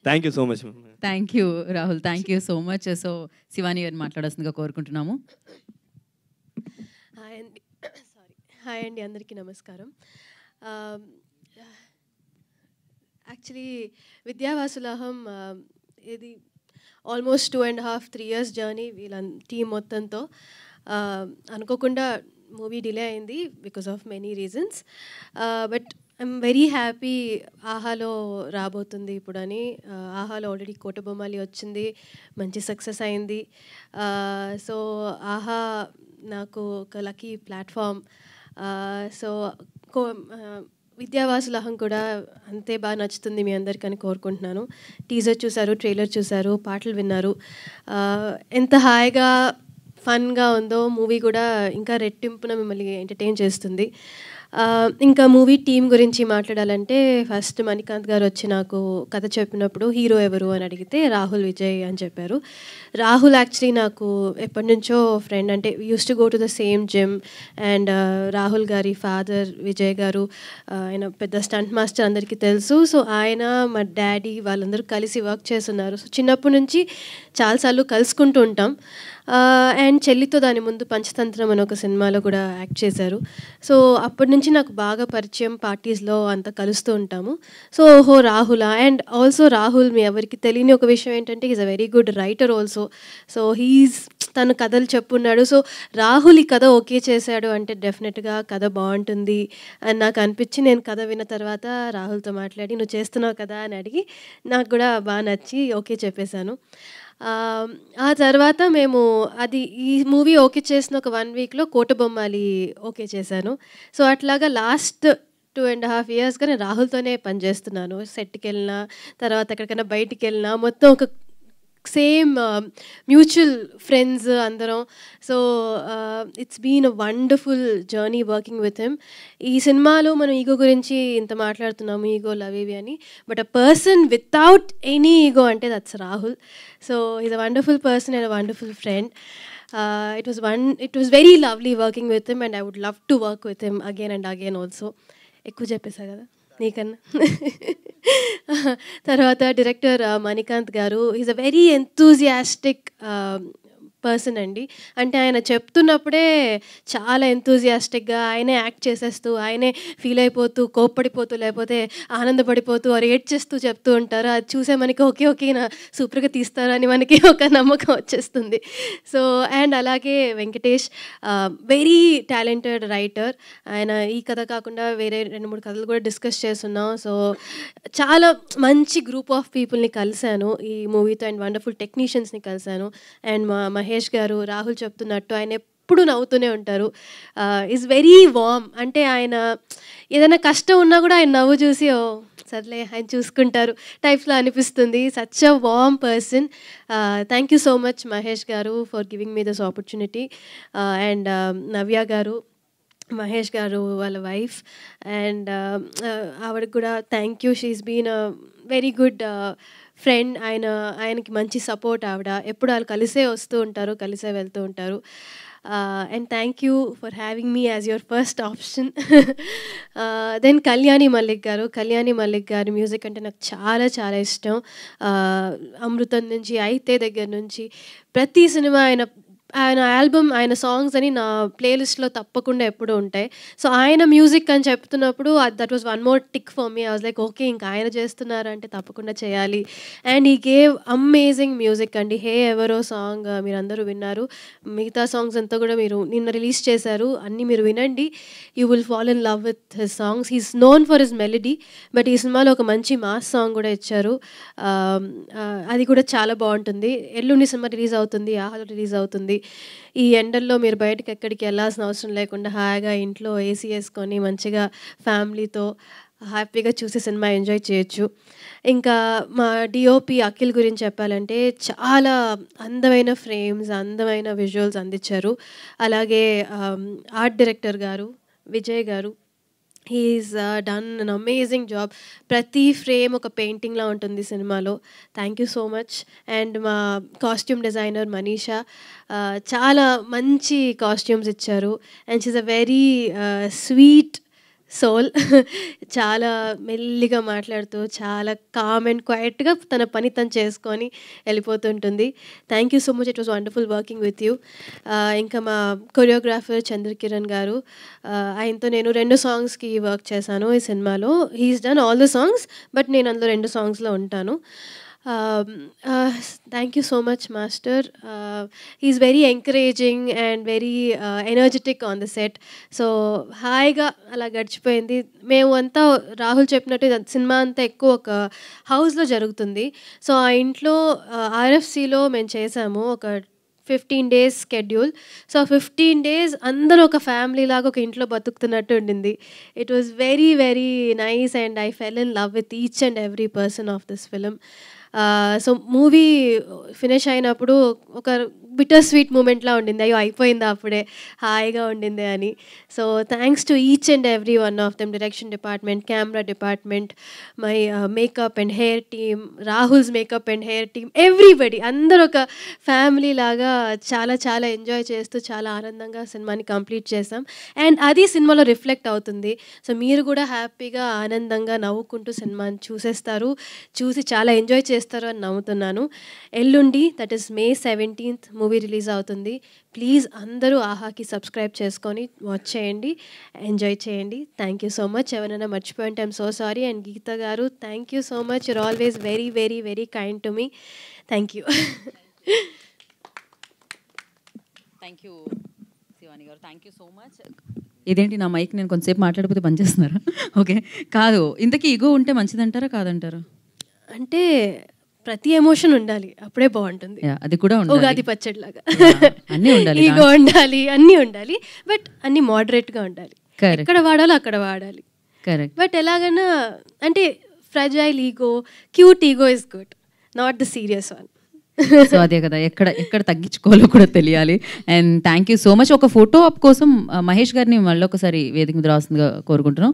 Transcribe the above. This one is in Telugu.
Thank you so much. Thank you Rahul, thank you so much. So Shivani గారిని మాట్లాడాల్సిందిగా కోరుకుంటున్నాము. హాయ్ అండి, అందరికీ నమస్కారం. యాక్చువల్లీ విద్యావాసులహం ఇది ఆల్మోస్ట్ 2.5-3 years జర్నీ వీళ్ళ టీం మొత్తంతో. అనుకోకుండా మూవీ డిలే అయింది because of many reasons, but I'm very happy ఆహాలో రాబోతుంది ఇప్పుడని. ఆహాలో ఆల్రెడీ కోటబొమ్మాలి వచ్చింది, మంచి సక్సెస్ అయింది. సో ఆహా నాకు ఒక లక్కీ ప్లాట్ఫామ్. సో విద్యావాసులహం కూడా అంతే బాగా నచ్చుతుంది మీ అందరికని కోరుకుంటున్నాను. టీజర్ చూశారు, ట్రైలర్ చూశారు, పాటలు విన్నారు. ఎంత హాయిగా ఫన్గా ఉందో మూవీ కూడా ఇంకా రెట్టింపున మిమ్మల్ని ఎంటర్టైన్ చేస్తుంది. ఇంకా మూవీ టీం గురించి మాట్లాడాలంటే ఫస్ట్ మణికాంత్ గారు వచ్చి నాకు కథ చెప్పినప్పుడు హీరో ఎవరు అని అడిగితే రాహుల్ విజయ్ అని చెప్పారు. రాహుల్ యాక్చువల్లీ నాకు ఎప్పటి నుంచో ఫ్రెండ్, అంటే use to go to the same gym. And Rahul గారి ఫాదర్ విజయ్ గారు ఆయన పెద్ద స్టంట్ మాస్టర్, అందరికీ తెలుసు. సో ఆయన మా డాడీ వాళ్ళందరూ కలిసి వర్క్ చేస్తున్నారు. సో చిన్నప్పటి నుంచి చాలాసార్లు కలుసుకుంటూ ఉంటాం. అండ్ చెల్లితో దాని ముందు పంచతంత్రం అని ఒక సినిమాలో కూడా యాక్ట్ చేశారు. సో అప్పటి నుంచి నాకు బాగా పరిచయం, పార్టీస్లో అంతా కలుస్తూ ఉంటాము. సో ఓహో రాహులా. అండ్ ఆల్సో రాహుల్ మీ ఎవరికి తెలియని ఒక విషయం ఏంటంటే is a very good writer also. So తను కథలు చెప్పున్నాడు. సో రాహుల్ ఈ కథ ఓకే చేశాడు అంటే డెఫినెట్గా కథ బాగుంటుంది అని నాకు అనిపించి, నేను కథ విన్న తర్వాత రాహుల్తో మాట్లాడి నువ్వు చేస్తున్నావు కదా అని అడిగి నాకు కూడా బాగా నచ్చి ఓకే చెప్పేశాను. ఆ తర్వాత మేము ఈ మూవీ ఓకే చేసిన ఒక 1 weekలో కోటబొమ్మాలి ఓకే చేశాను. సో అట్లాగా లాస్ట్ 2.5 yearsగా నేను రాహుల్తోనే పనిచేస్తున్నాను. సెట్కి వెళ్ళినా, తర్వాత ఎక్కడికైనా బయటికి వెళ్ళినా మొత్తం ఒక సేమ్ మ్యూచువల్ ఫ్రెండ్స్ అందరం. So it's been a wonderful journey working with him. ఈ సినిమాలో మనం ఈగో గురించి ఇంత మాట్లాడుతున్నాము, ఈగో లవ్ ఇవి అని, but a person without any ego అంటే that's Rahul. So is a wonderful person and a wonderful friend. It was very lovely working with him and I would love to work with him again and again also. ఎక్కువ చెప్పేసా కదా నీకన్నా. తర్వాత డైరెక్టర్ మణికాంత్ గారు, is a very enthusiastic person అండి. అంటే ఆయన చెప్తున్నప్పుడే చాలా ఎంతూజియాస్టిక్గా ఆయనే యాక్ట్ చేసేస్తూ, ఆయనే ఫీల్ అయిపోతూ, కోప్పడిపోతూ, లేకపోతే ఆనందపడిపోతూ, రేట్ చేస్తూ చెప్తూ ఉంటారు. అది చూసే మనకి ఓకే నా సూపర్గా తీస్తారు అని మనకి ఒక నమ్మకం వచ్చేస్తుంది. సో అండ్ అలాగే వెంకటేష్, వెరీ టాలెంటెడ్ రైటర్. ఆయన ఈ కథ కాకుండా వేరే 2-3 కథలు కూడా డిస్కస్ చేస్తున్నాం. సో చాలా మంచి గ్రూప్ ఆఫ్ పీపుల్ని కలిశాను ఈ మూవీతో, అండ్ వండర్ఫుల్ టెక్నీషియన్స్ని కలిశాను. అండ్ మహేష్ గారు, రాహుల్ చెప్తున్నట్టు ఆయన ఎప్పుడు నవ్వుతూనే ఉంటారు. Is very warm. అంటే ఆయన ఏదైనా కష్టం ఉన్నా కూడా ఆయన నవ్వు చూసి ఓ సర్లే ఆయన చూసుకుంటారు టైప్లో అనిపిస్తుంది. Such a warm person. Thank you so much Mahesh గారు for giving me this opportunity. And Navya గారు, మహేష్ గారు వాళ్ళ వైఫ్, అండ్ ఆవిడకి కూడా thank you. She's been a very good friend. ఆయనకి మంచి సపోర్ట్. ఆవిడ ఎప్పుడు వాళ్ళు కలిసే వస్తూ ఉంటారు, కలిసే వెళ్తూ ఉంటారు. And thank you for having me as your first option. Then Kalyani Mallik గారు మ్యూజిక్ అంటే నాకు చాలా చాలా ఇష్టం. అమృతం నుంచి, అయితే దగ్గర నుంచి ప్రతి సినిమా ఆయన ఆల్బమ్, ఆయన సాంగ్స్ అని నా ప్లేలిస్ట్లో తప్పకుండా ఎప్పుడూ ఉంటాయి. సో ఆయన మ్యూజిక్ అని చెప్తున్నప్పుడు that was one more tick for me. I was like okay ఇంకా ఆయన చేస్తున్నారంటే తప్పకుండా చేయాలి. అండ్ ఈ గేవ్ అమేజింగ్ మ్యూజిక్ అండి. హే ఎవరో సాంగ్ మీరందరూ విన్నారు. మిగతా సాంగ్స్ అంతా కూడా మీరు నిన్న రిలీజ్ చేశారు, అన్నీ మీరు వినండి. You will fall in love with his songs. He's known for his melody, but ఈ సినిమాలో ఒక మంచి మాస్ సాంగ్ కూడా ఇచ్చారు. అది కూడా చాలా బాగుంటుంది. ఎల్లుండి సినిమా రిలీజ్ అవుతుంది, ఆహాలో రిలీజ్ అవుతుంది. ఈ ఎండల్లో మీరు బయటకు ఎక్కడికి వెళ్ళాల్సిన అవసరం లేకుండా హాయిగా ఇంట్లో ఏసీ వేసుకొని మంచిగా ఫ్యామిలీతో హ్యాపీగా చూసి సినిమా ఎంజాయ్ చేయొచ్చు. ఇంకా మా డిఓపి అఖిల్ గురించి చెప్పాలంటే చాలా అందమైన ఫ్రేమ్స్, అందమైన విజువల్స్ అందించారు. అలాగే ఆర్ట్ డైరెక్టర్ గారు విజయ్ గారు, he's done an amazing job. ప్రతి ఫ్రేమ్ ఒక పెయింటింగ్లా ఉంటుంది సినిమాలో. Thank you so much. And మా కాస్ట్యూమ్ డిజైనర్ మనీషా చాలా మంచి కాస్ట్యూమ్స్ ఇచ్చారు. And she's a very sweet soul. చాలా మెల్లిగా మాట్లాడుతూ, చాలా కామ్ అండ్ క్వైట్‌గా తన పని తను చేసుకొని వెళ్ళిపోతుంటుంది. Thank you so much. It was wonderful working with you. ఇంకా మా కొరియోగ్రాఫర్ చంద్రకిరణ్ గారు, ఆయనతో నేను 2 సాంగ్స్‌కి వర్క్ చేశాను ఈ సినిమాలో. He is done all the songs, but నేను అందులో 2 సాంగ్స్‌లో ఉంటాను. Thank you so much master. He is very encouraging and very energetic on the set. So హాయిగా అలా గడిచిపోయింది. మేము అంతా రాహుల్ చెప్పినట్టు సినిమా అంతా ఎక్కువ ఒక హౌస్లో జరుగుతుంది. సో ఆ ఇంట్లో ఆర్ఎఫ్సిలో మేము చేసాము ఒక 15 days స్కెడ్యూల్. సో 15 days అందరూ ఒక ఫ్యామిలీ లాగా ఒక ఇంట్లో బతుకుతున్నట్టు ఉండింది. It was very very nice and I fell in love with each and every person of this film. So movie finish అయినప్పుడు ఒక బిటర్ స్వీట్ మూమెంట్లా ఉండింది. అయ్యో అయిపోయిందా అప్పుడే, హాయిగా ఉండింది అని. So thanks to each and every one of them, direction department, camera department, my makeup and hair team, Rahul's makeup and hair team, everybody. అందరూ ఒక ఫ్యామిలీ లాగా చాలా చాలా ఎంజాయ్ చేస్తూ చాలా ఆనందంగా సినిమాని కంప్లీట్ చేసాం. అండ్ అది సినిమాలో రిఫ్లెక్ట్ అవుతుంది. సో మీరు కూడా హ్యాపీగా ఆనందంగా నవ్వుకుంటూ సినిమాని చూసేస్తారు, చూసి చాలా ఎంజాయ్ చేస్తారు అని నమ్ముతున్నాను. ఎల్లుండి that is May 17th movie release అవుతుంది. ప్లీజ్ అందరూ ఆహాకి సబ్స్క్రైబ్ చేసుకొని వాచ్ చేయండి, ఎంజాయ్ చేయండి. Thank you so much. ఎవరైనా మర్చిపోయింటే I'm so sorry. And Geetha గారు, thank you so much. You're always very very very kind to me. Thank you. Thank you Shivani గారు, థ్యాంక్ యూ సో మచ్. ఇదేంటి నా మైక్ నేను కొంతసేపు మాట్లాడిపోతే పనిచేస్తున్నారా? ఓకే, కాదు, ఇంతకీ ఈగో ఉంటే మంచిదంటారా కాదంటారా? అంటే ప్రతి ఎమోషన్ ఉండాలి, అప్పుడే బాగుంటుంది. అది కూడా ఉగాది పచ్చడిలాగా అన్నీ ఉండాలి, ఈగో ఉండాలి, అన్నీ ఉండాలి, బట్ అన్నీ మోడరేట్గా ఉండాలి. ఎక్కడ వాడాలో అక్కడ వాడాలి. కరెక్ట్. బట్ ఎలాగైనా అంటే fragile ego, cute ego is good, not the serious one. So అదే కదా, ఎక్కడ తగ్గించుకోవాలో కూడా తెలియాలి. And thank you so much. ఒక ఫోటో ఆప్ కోసం మహేష్ గారిని మళ్ళీ ఒకసారి వేదిక మీద రావాల్సిందిగా కోరుకుంటున్నాం.